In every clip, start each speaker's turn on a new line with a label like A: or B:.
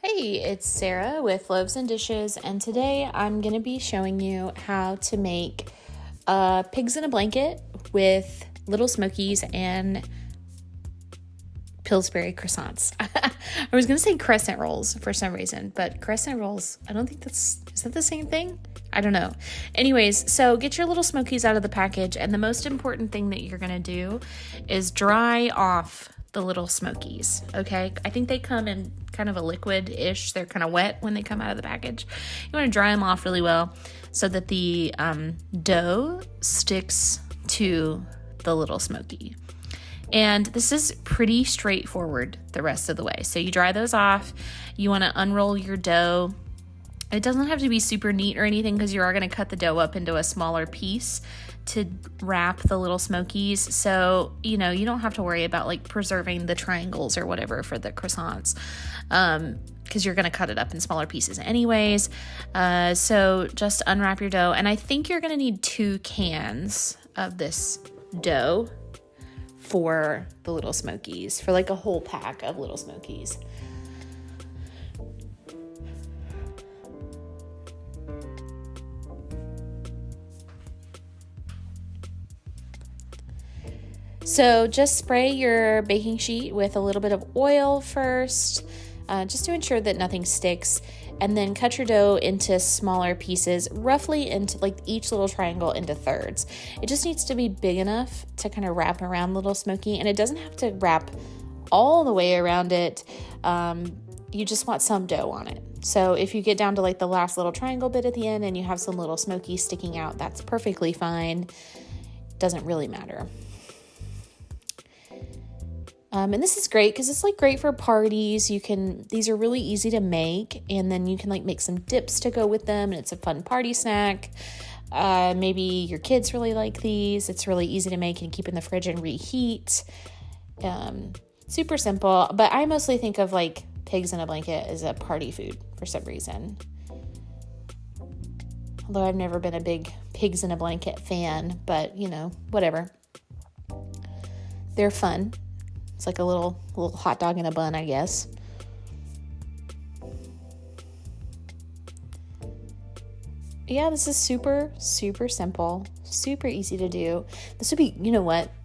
A: Hey, it's Sarah with Loaves and Dishes, and today I'm going to be showing you how to make pigs in a blanket with Little Smokies and Pillsbury croissants. I was going to say crescent rolls for some reason, but crescent rolls, I don't think is that the same thing? I don't know. Anyways, so get your Little Smokies out of the package, and the most important thing that you're going to do is dry off the Little Smokies, okay? I think they come in kind of a liquid-ish. They're kind of wet when they come out of the package. You want to dry them off really well so that the dough sticks to the Little Smoky. And this is pretty straightforward the rest of the way. So you dry those off. You want to unroll your dough. It doesn't have to be super neat or anything because you are going to cut the dough up into a smaller piece to wrap the Little Smokies. So, you don't have to worry about like preserving the triangles or whatever for the croissants because you're going to cut it up in smaller pieces anyways. So just unwrap your dough. And I think you're going to need 2 cans of this dough for the Little Smokies, for like a whole pack of Little Smokies. So just spray your baking sheet with a little bit of oil first, just to ensure that nothing sticks, and then cut your dough into smaller pieces, roughly into like each little triangle into thirds. It just needs to be big enough to kind of wrap around Little Smoky, and it doesn't have to wrap all the way around it. You just want some dough on it. So if you get down to like the last little triangle bit at the end and you have some Little Smoky sticking out, that's perfectly fine. Doesn't really matter. And this is great because it's like great for parties. These are really easy to make, and then you can like make some dips to go with them, and it's a fun party snack. Maybe your kids really like these. It's really easy to make and keep in the fridge and reheat. Super simple, but I mostly think of like pigs in a blanket as a party food for some reason. Although I've never been a big pigs in a blanket fan, but whatever. They're fun. It's like a little hot dog in a bun, I guess. Yeah, this is super, super simple, super easy to do. This would be,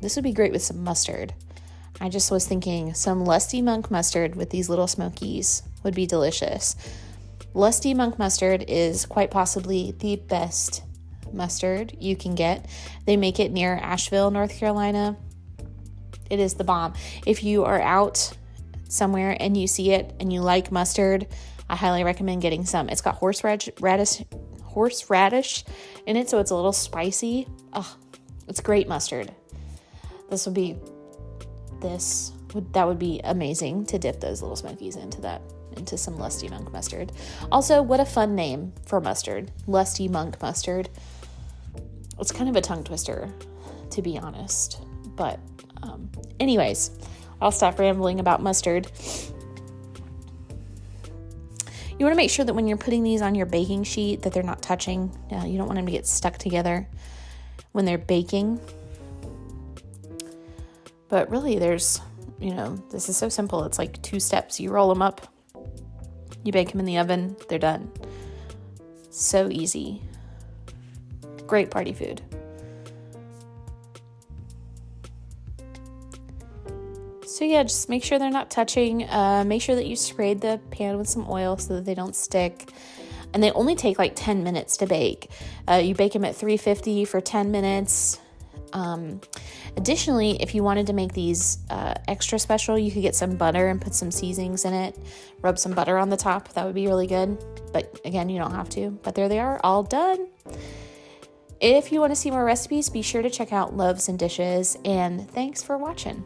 A: This would be great with some mustard. I just was thinking some Lusty Monk mustard with these Little Smokies would be delicious. Lusty Monk mustard is quite possibly the best mustard you can get. They make it near Asheville, North Carolina. It is the bomb. If you are out somewhere and you see it and you like mustard, I highly recommend getting some. It's got horseradish in it, so it's a little spicy. Oh, it's great mustard. That would be amazing to dip those Little Smokies into some Lusty Monk mustard. Also, what a fun name for mustard. Lusty Monk mustard. It's kind of a tongue twister, to be honest, but anyways, I'll stop rambling about mustard. You want to make sure that when you're putting these on your baking sheet that they're not touching. You don't want them to get stuck together when they're baking. But really this is so simple. It's like 2 steps. You roll them up, you bake them in the oven, they're done. So easy. Great party food. So yeah, just make sure they're not touching. Make sure that you sprayed the pan with some oil so that they don't stick. And they only take like 10 minutes to bake. You bake them at 350 for 10 minutes. Additionally, if you wanted to make these extra special, you could get some butter and put some seasonings in it. Rub some butter on the top. That would be really good. But again, you don't have to. But there they are, all done. If you want to see more recipes, be sure to check out Loaves and Dishes. And thanks for watching.